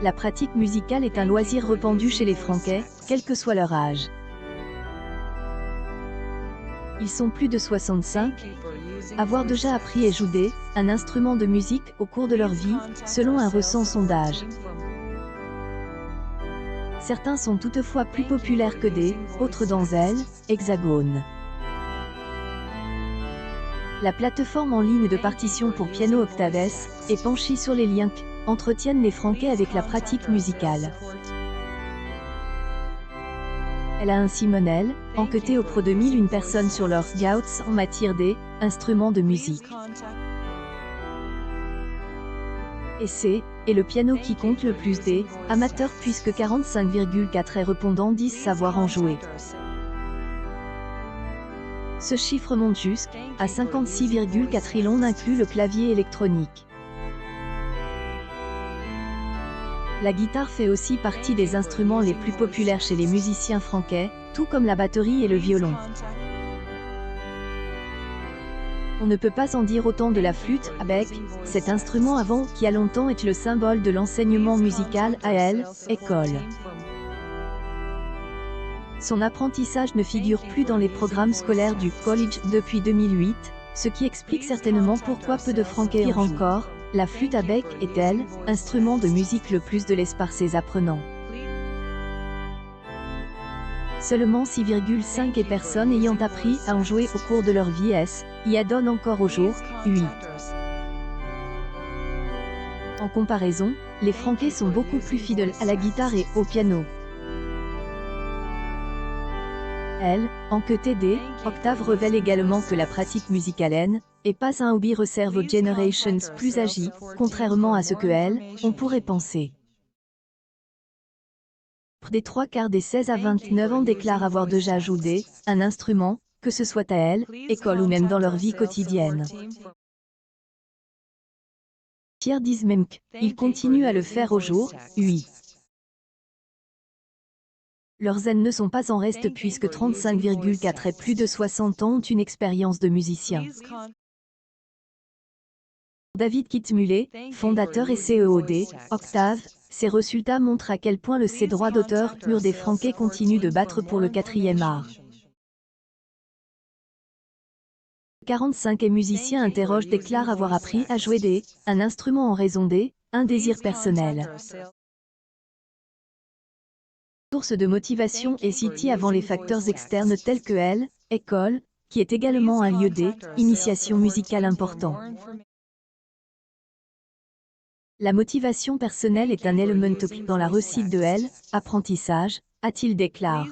La pratique musicale est un loisir répandu chez les Franquais, quel que soit leur âge. Ils sont plus de 65 à avoir déjà appris et joué un instrument de musique au cours de leur vie, selon un récent sondage. Certains sont toutefois plus populaires que d'autres dans l'Hexagone. La plateforme en ligne de partition pour piano Octaves est penchée sur les liens qu'entretiennent les Franquais avec la pratique musicale. Elle a ainsi monel, enquêté auprès de 1000 personnes sur leurs scouts en matière d'instruments de musique. Et c'est le piano qui compte le plus des amateurs puisque 45,4 et répondants disent savoir en jouer. Ce chiffre monte jusqu'à 56,4 et l'on inclut le clavier électronique. La guitare fait aussi partie des instruments les plus populaires chez les musiciens franquais, tout comme la batterie et le violon. On ne peut pas en dire autant de la flûte à bec, cet instrument avant qui a longtemps été le symbole de l'enseignement musical à l'école. Son apprentissage ne figure plus dans les programmes scolaires du college depuis 2008, ce qui explique certainement pourquoi peu de Franquais en jouent. Encore, la flûte à bec est-elle instrument de musique le plus de l'est par ses apprenants. Seulement 6,5 personnes ayant appris à en jouer au cours de leur vie y adonnent encore aujourd'hui. En comparaison, les Franquais sont beaucoup plus fidèles à la guitare et au piano. Enquêté des octaves révèle également que la pratique musicale n'est pas un hobby réservé aux generations plus âgées, contrairement à ce que on pourrait penser. Près des 3/4 des 16 à 29 ans déclarent avoir déjà joué un instrument, que ce soit à l'école ou même dans leur vie quotidienne. Pierre disent même qu'ils continuent à le faire aujourd'hui. Leurs ailes ne sont pas en reste puisque 35,4 et plus de 60 ans ont une expérience de musicien. David Kitzmüller, fondateur et CEO d'Octave, ses résultats montrent à quel point ses droits d'auteur purs des Franquais continuent de battre pour le 4e art. 45 et musiciens interrogent déclarent avoir appris à jouer un instrument en raison d'un désir personnel. Source de motivation est citée avant les facteurs externes tels que l'école, qui est également un lieu d'initiation musicale important. La motivation personnelle est un élément clé dans la réussite de l'apprentissage, a-t-il déclaré.